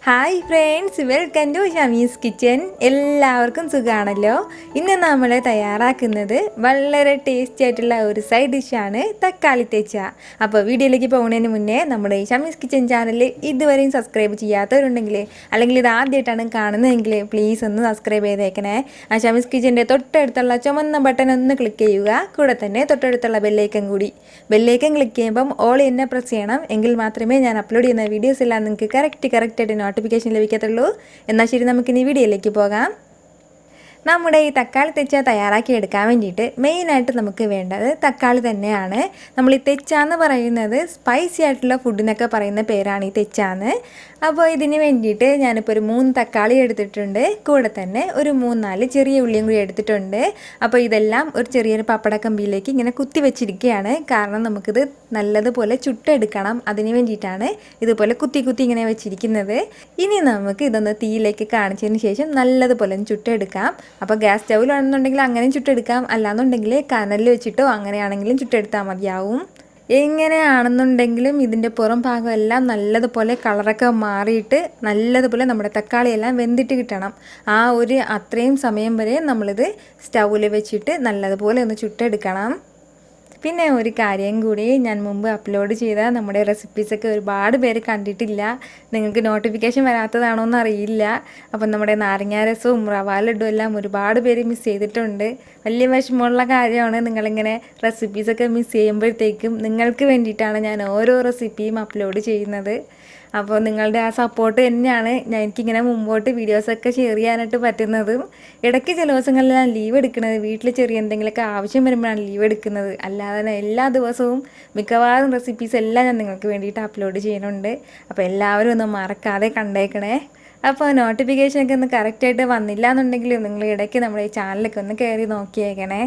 Hi friends, welcome to Shami's kitchen. എല്ലാവർക്കും സുഖമാണല്ലോ. ഇന്ന് നമ്മൾ തയ്യാറാക്കുന്നത് വളരെ ടേസ്റ്റി ആയിട്ടുള്ള ഒരു സൈഡ് ഡിഷാണ് തക്കാളി തെച്ച. അപ്പോൾ വീഡിയോയിലേക്ക് പോകുന്നതിന് മുന്നേ നമ്മുടെ ഷമീസ് കിച്ചൻ ചാനൽ ഇതുവരെയും സബ്സ്ക്രൈബ് ചെയ്യാത്തവരുണ്ടെങ്കിൽ, അല്ലെങ്കിൽ ഇത് ആദ്യമായിട്ടാണ് കാണുന്നതെങ്കിൽ പ്ലീസ് ഒന്ന് സബ്സ്ക്രൈബ് ചെയ്തേക്കണേ. ആ ഷമീസ് കിച്ചൻ്റെ തൊട്ടടുത്തുള്ള ചുമന്ന ബട്ടൺ ഒന്ന് ക്ലിക്ക് ചെയ്യുക. കൂടെ തന്നെ തൊട്ടടുത്തുള്ള ബെല്ലൈക്കൻ ക്ലിക്ക് ചെയ്യുമ്പം ഓൾ എന്നെ പ്രസ് ചെയ്യണം. എങ്കിൽ മാത്രമേ ഞാൻ അപ്ലോഡ് ചെയ്യുന്ന വീഡിയോസ് എല്ലാം നിങ്ങൾക്ക് കറക്റ്റായിട്ട് നോട്ടിഫിക്കേഷൻ ലഭിക്കത്തുള്ളൂ. എന്നാൽ ശരി, നമുക്കിനി വീഡിയോയിലേക്ക് പോകാം. നമ്മുടെ ഈ തക്കാളി തെച്ച തയ്യാറാക്കി എടുക്കാൻ വേണ്ടിയിട്ട് മെയിനായിട്ട് നമുക്ക് വേണ്ടത് തക്കാളി തന്നെയാണ്. നമ്മൾ ഈ തെച്ചാന്ന് പറയുന്നത് സ്പൈസി ആയിട്ടുള്ള ഫുഡിനൊക്കെ പറയുന്ന പേരാണ് ഈ തെച്ചാന്ന്. അപ്പോൾ ഇതിന് വേണ്ടിയിട്ട് ഞാനിപ്പോൾ ഒരു 3 തക്കാളി എടുത്തിട്ടുണ്ട്. കൂടെ തന്നെ ഒരു 3-4 ചെറിയ ഉള്ളിയും കൂടി എടുത്തിട്ടുണ്ട്. അപ്പോൾ ഇതെല്ലാം ഒരു ചെറിയൊരു പപ്പടക്കമ്പിയിലേക്ക് ഇങ്ങനെ കുത്തി വെച്ചിരിക്കുകയാണ്. കാരണം നമുക്കിത് നല്ലതുപോലെ ചുട്ടെടുക്കണം. അതിന് വേണ്ടിയിട്ടാണ് ഇതുപോലെ കുത്തി ഇങ്ങനെ വെച്ചിരിക്കുന്നത്. ഇനി നമുക്ക് ഇതൊന്ന് തീയിലേക്ക് കാണിച്ചതിന് ശേഷം നല്ലതുപോലെ ചുട്ടെടുക്കാം. അപ്പോൾ ഗ്യാസ് സ്റ്റൗവിലാണെന്നുണ്ടെങ്കിൽ അങ്ങനെയും ചുട്ടെടുക്കാം, അല്ലാന്നുണ്ടെങ്കിൽ കനലിൽ വെച്ചിട്ടോ അങ്ങനെയാണെങ്കിലും ചുട്ടെടുത്താൽ മതിയാവും. എങ്ങനെയാണെന്നുണ്ടെങ്കിലും ഇതിൻ്റെ പുറം ഭാഗമെല്ലാം നല്ലതുപോലെ കളറൊക്കെ മാറിയിട്ട് നല്ലതുപോലെ നമ്മുടെ തക്കാളിയെല്ലാം വെന്തിട്ട് കിട്ടണം. ആ ഒരു അത്രയും സമയം വരെ നമ്മളിത് സ്റ്റൗവിൽ വെച്ചിട്ട് നല്ലതുപോലെ ഒന്ന് ചുട്ടെടുക്കണം. പിന്നെ ഒരു കാര്യം കൂടി, ഞാൻ മുമ്പ് അപ്ലോഡ് ചെയ്ത നമ്മുടെ റെസിപ്പീസൊക്കെ ഒരുപാട് പേര് കണ്ടിട്ടില്ല. നിങ്ങൾക്ക് നോട്ടിഫിക്കേഷൻ വരാത്തതാണോ എന്ന് അറിയില്ല. അപ്പം നമ്മുടെ നാരങ്ങ രസവും റവ ലഡും എല്ലാം ഒരുപാട് പേര് മിസ് ചെയ്തിട്ടുണ്ട്. വലിയ വിഷമമുള്ള കാര്യമാണ്. നിങ്ങളിങ്ങനെ റെസിപ്പീസൊക്കെ മിസ് ചെയ്യുമ്പോഴത്തേക്കും നിങ്ങൾക്ക് വേണ്ടിയിട്ടാണ് ഞാൻ ഓരോ റെസിപ്പിയും അപ്ലോഡ് ചെയ്യുന്നത്. അപ്പോൾ നിങ്ങളുടെ ആ സപ്പോർട്ട് തന്നെയാണ് എനിക്കിങ്ങനെ മുമ്പോട്ട് വീഡിയോസൊക്കെ ഷെയർ ചെയ്യാനായിട്ട് പറ്റുന്നതും. ഇടയ്ക്ക് ചില ദിവസങ്ങളിലാണ് ലീവ് എടുക്കുന്നത്. വീട്ടിൽ ചെറിയ എന്തെങ്കിലുമൊക്കെ ആവശ്യം വരുമ്പോഴാണ് ലീവ് എടുക്കുന്നത്. അല്ലാതെ എല്ലാ ദിവസവും മിക്കവാറും റെസിപ്പീസ് എല്ലാം ഞാൻ നിങ്ങൾക്ക് വേണ്ടിയിട്ട് അപ്ലോഡ് ചെയ്യുന്നുണ്ട്. അപ്പോൾ എല്ലാവരും ഒന്ന് മറക്കാതെ കണ്ടേക്കണേ. അപ്പോൾ നോട്ടിഫിക്കേഷനൊക്കെ ഒന്ന് കറക്റ്റായിട്ട് വന്നില്ല എന്നുണ്ടെങ്കിൽ നിങ്ങൾ ഇടയ്ക്ക് നമ്മുടെ ഈ ചാനലൊക്കെ ഒന്ന് കയറി നോക്കിയേക്കണേ.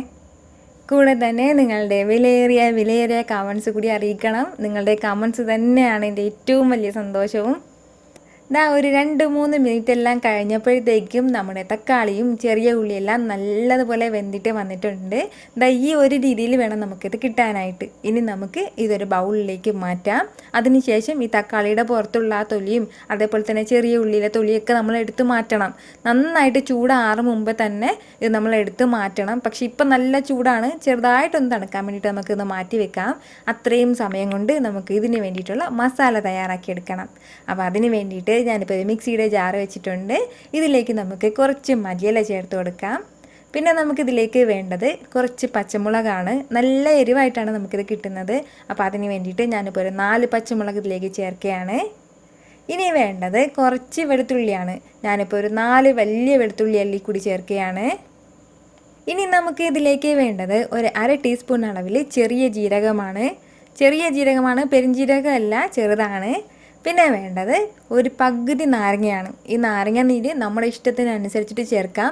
കൂടെ തന്നെ നിങ്ങളുടെ വിലയേറിയ കമൻസ് കൂടി അറിയിക്കണം. നിങ്ങളുടെ കമൻസ് തന്നെയാണ് എൻ്റെ ഏറ്റവും വലിയ സന്തോഷവും. ഒരു 2-3 മിനിറ്റ് എല്ലാം കഴിഞ്ഞപ്പോഴത്തേക്കും നമ്മുടെ തക്കാളിയും ചെറിയ ഉള്ളിയെല്ലാം നല്ലതുപോലെ വെന്തിട്ട് വന്നിട്ടുണ്ട്. ഈ ഒരു രീതിയിൽ വേണം നമുക്കിത് കിട്ടാനായിട്ട്. ഇനി നമുക്ക് ഇതൊരു ബൗളിലേക്ക് മാറ്റാം. അതിനുശേഷം ഈ തക്കാളിയുടെ പുറത്തുള്ള ആ തൊലിയും അതേപോലെ തന്നെ ചെറിയ ഉള്ളിയിലെ തൊലിയൊക്കെ നമ്മൾ എടുത്ത് മാറ്റണം. നന്നായിട്ട് ചൂടാറും മുമ്പ് തന്നെ ഇത് നമ്മൾ എടുത്ത് മാറ്റണം. പക്ഷെ ഇപ്പം നല്ല ചൂടാണ്. ചെറുതായിട്ടൊന്ന് തണുക്കാൻ വേണ്ടിയിട്ട് നമുക്കിത് മാറ്റി വെക്കാം. അത്രയും സമയം കൊണ്ട് നമുക്ക് ഇതിന് വേണ്ടിയിട്ടുള്ള മസാല തയ്യാറാക്കിയെടുക്കണം. അപ്പോൾ അതിന് വേണ്ടിയിട്ട് ഞാനിപ്പോൾ ഒരു മിക്സിയുടെ ജാറ് വെച്ചിട്ടുണ്ട്. ഇതിലേക്ക് നമുക്ക് കുറച്ച് മല്ലിയില ചേർത്ത് കൊടുക്കാം. പിന്നെ നമുക്കിതിലേക്ക് വേണ്ടത് കുറച്ച് പച്ചമുളകാണ്. നല്ല എരിവായിട്ടാണ് നമുക്കിത് കിട്ടുന്നത്. അപ്പോൾ അതിന് വേണ്ടിയിട്ട് ഞാനിപ്പോൾ ഒരു 4 പച്ചമുളക് ഇതിലേക്ക് ചേർക്കുകയാണ്. ഇനി വേണ്ടത് കുറച്ച് വെളുത്തുള്ളിയാണ്. ഞാനിപ്പോൾ ഒരു 4 വലിയ വെളുത്തുള്ളി അല്ലി കൂടി ചേർക്കുകയാണ്. ഇനി നമുക്ക് ഇതിലേക്ക് വേണ്ടത് ഒരു 1/2 ടീസ്പൂൺ അളവിൽ ചെറിയ ജീരകമാണ്, പെരുംജീരകമല്ല, ചെറുതാണ്. പിന്നെ വേണ്ടത് ഒരു പകുതി നാരങ്ങയാണ്. ഈ നാരങ്ങ നീര് നമ്മുടെ ഇഷ്ടത്തിനനുസരിച്ചിട്ട് ചേർക്കാം.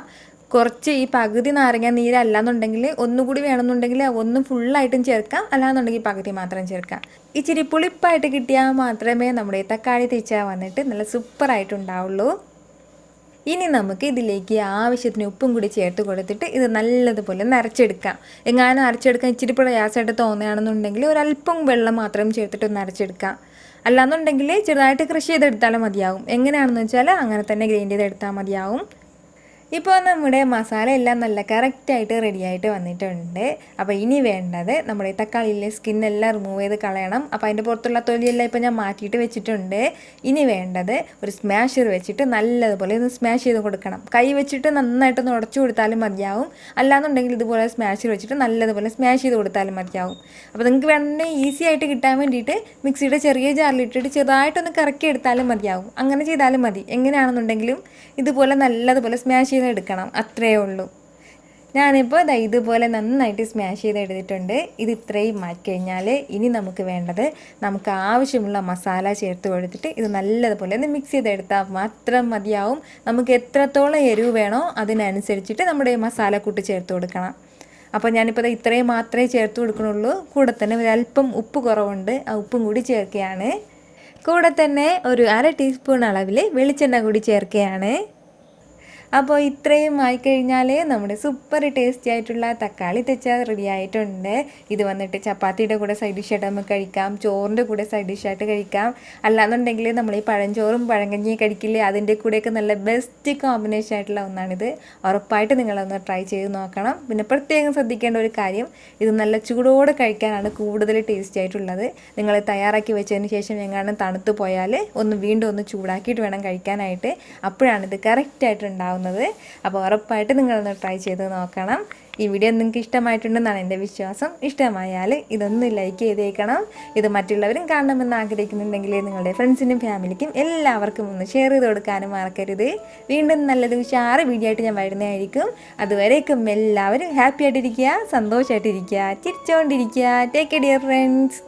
കുറച്ച് ഈ പകുതി നാരങ്ങ നീര് അല്ലാന്നുണ്ടെങ്കിൽ ഒന്നുകൂടി വേണമെന്നുണ്ടെങ്കിൽ ഒന്ന് ഫുള്ളായിട്ടും ചേർക്കാം, അല്ലാന്നുണ്ടെങ്കിൽ പകുതി മാത്രം ചേർക്കാം. ഇച്ചിരി പുളിപ്പായിട്ട് കിട്ടിയാൽ മാത്രമേ നമ്മുടെ തക്കാളി തെച്ച വന്നിട്ട് നല്ല സൂപ്പറായിട്ടുണ്ടാവുള്ളൂ. ഇനി നമുക്ക് ഇതിലേക്ക് ആവശ്യത്തിന് ഉപ്പും കൂടി ചേർത്ത് കൊടുത്തിട്ട് ഇത് നല്ലതുപോലെ നരച്ചെടുക്കാം. എങ്ങാനും അരച്ചെടുക്കാൻ ഇച്ചിരി പ്രയാസമായിട്ട് തോന്നുകയാണെന്നുണ്ടെങ്കിൽ ഒരല്പം വെള്ളം മാത്രം ചേർത്തിട്ട് നരച്ചെടുക്കാം. അല്ലാന്നുണ്ടെങ്കിൽ ചെറുതായിട്ട് ക്രഷ് ചെയ്തെടുത്താലും മതിയാവും. എങ്ങനെയാണെന്ന് വെച്ചാൽ അങ്ങനെ തന്നെ ഗ്രൈൻഡ് ചെയ്തെടുത്താൽ മതിയാവും. ഇപ്പോൾ നമ്മുടെ മസാല എല്ലാം നല്ല കറക്റ്റായിട്ട് റെഡിയായിട്ട് വന്നിട്ടുണ്ട്. അപ്പോൾ ഇനി വേണ്ടത് നമ്മുടെ തക്കാളിയിലെ സ്കിന്നെല്ലാം റിമൂവ് ചെയ്ത് കളയണം. അപ്പോൾ അതിൻ്റെ പുറത്തുള്ള തൊലിയെല്ലാം ഇപ്പോൾ ഞാൻ മാറ്റിയിട്ട് വെച്ചിട്ടുണ്ട്. ഇനി വേണ്ടത് ഒരു സ്മാഷർ വെച്ചിട്ട് നല്ലതുപോലെ ഒന്ന് സ്മാഷ് ചെയ്ത് കൊടുക്കണം. കൈ വെച്ചിട്ട് നന്നായിട്ടൊന്ന് ഉടച്ചു കൊടുത്താലും മതിയാവും. അല്ലാന്നുണ്ടെങ്കിൽ ഇതുപോലെ സ്മാഷർ വെച്ചിട്ട് നല്ലതുപോലെ സ്മാഷ് ചെയ്ത് കൊടുത്താലും മതിയാവും. അപ്പോൾ നിങ്ങൾക്ക് വേണമെങ്കിൽ ഈസി ആയിട്ട് കിട്ടാൻ വേണ്ടിയിട്ട് മിക്സിയുടെ ചെറിയ ജാറിലിട്ടിട്ട് ചെറുതായിട്ടൊന്ന് കറക്കി എടുത്താലും മതിയാവും. അങ്ങനെ ചെയ്താലും മതി. എങ്ങനെയാണെന്നുണ്ടെങ്കിലും ഇതുപോലെ നല്ലതുപോലെ സ്മാഷ് എടുക്കണം, അത്രയേ ഉള്ളൂ. ഞാനിപ്പോൾ ഇതുപോലെ നന്നായിട്ട് സ്മാഷ് ചെയ്തെടുത്തിട്ടുണ്ട്. ഇത് ഇത്രയും മാറ്റി കഴിഞ്ഞാൽ ഇനി നമുക്ക് വേണ്ടത് നമുക്ക് ആവശ്യമുള്ള മസാല ചേർത്ത് കൊടുത്തിട്ട് ഇത് നല്ലതുപോലെ ഒന്ന് മിക്സ് ചെയ്തെടുത്താൽ മാത്രം മതിയാവും. നമുക്ക് എത്രത്തോളം എരിവ് വേണോ അതിനനുസരിച്ചിട്ട് നമ്മുടെ മസാലക്കൂട്ട് ചേർത്ത് കൊടുക്കണം. അപ്പോൾ ഞാനിപ്പോൾ ഇത്രയും മാത്രമേ ചേർത്ത് കൊടുക്കണുള്ളൂ. കൂടെ തന്നെ ഒരല്പം ഉപ്പ് കുറവുണ്ട്, ആ ഉപ്പും കൂടി ചേർക്കുകയാണ്. കൂടെ തന്നെ ഒരു 1/2 ടീസ്പൂൺ അളവിൽ വെളിച്ചെണ്ണ കൂടി ചേർക്കുകയാണ്. അപ്പോൾ ഇത്രയും ആയിക്കഴിഞ്ഞാൽ നമ്മുടെ സൂപ്പർ ടേസ്റ്റി ആയിട്ടുള്ള തക്കാളി തെച്ച റെഡി ആയിട്ടുണ്ട്. ഇത് വന്നിട്ട് ചപ്പാത്തിയുടെ കൂടെ സൈഡ് ഡിഷായിട്ട് നമുക്ക് കഴിക്കാം, ചോറിൻ്റെ കൂടെ സൈഡ് ഡിഷായിട്ട് കഴിക്കാം. അല്ലാന്നുണ്ടെങ്കിൽ നമ്മൾ ഈ പഴഞ്ചോറും പഴങ്കഞ്ഞിയും കഴിക്കില്ലേ, അതിൻ്റെ കൂടെയൊക്കെ നല്ല ബെസ്റ്റ് കോമ്പിനേഷൻ ആയിട്ടുള്ള ഒന്നാണിത്. ഉറപ്പായിട്ട് നിങ്ങളൊന്ന് ട്രൈ ചെയ്ത് നോക്കണം. പിന്നെ പ്രത്യേകം ശ്രദ്ധിക്കേണ്ട ഒരു കാര്യം, ഇത് നല്ല ചൂടോടെ കഴിക്കാനാണ് കൂടുതൽ ടേസ്റ്റി ആയിട്ടുള്ളത്. നിങ്ങൾ തയ്യാറാക്കി വെച്ചതിന് ശേഷം എങ്ങാനും തണുത്ത് പോയാൽ വീണ്ടും ഒന്ന് ചൂടാക്കിയിട്ട് വേണം കഴിക്കാനായിട്ട്. അപ്പോഴാണിത് കറക്റ്റായിട്ട് ഉണ്ടാവുന്നത്. അപ്പോൾ ഉറപ്പായിട്ട് നിങ്ങളൊന്ന് ട്രൈ ചെയ്ത് നോക്കണം. ഈ വീഡിയോ നിങ്ങൾക്ക് ഇഷ്ടമായിട്ടുണ്ടെന്നാണ് എൻ്റെ വിശ്വാസം. ഇഷ്ടമായാൽ ഇതൊന്ന് ലൈക്ക് ചെയ്തേക്കണം. ഇത് മറ്റുള്ളവരും കാണണമെന്ന് ആഗ്രഹിക്കുന്നുണ്ടെങ്കിൽ നിങ്ങളുടെ ഫ്രണ്ട്സിനും ഫാമിലിക്കും എല്ലാവർക്കും ഒന്ന് ഷെയർ ചെയ്ത് കൊടുക്കാനും മറക്കരുത്. വീണ്ടും നല്ലൊരു ഉഷാറ് വീഡിയോ ആയിട്ട് ഞാൻ വരുന്നതായിരിക്കും. അതുവരേക്കും എല്ലാവരും ഹാപ്പി ആയിട്ടിരിക്കുക, സന്തോഷമായിട്ടിരിക്കുക, ചിരിച്ചുകൊണ്ടിരിക്കുക. Take care dear friends.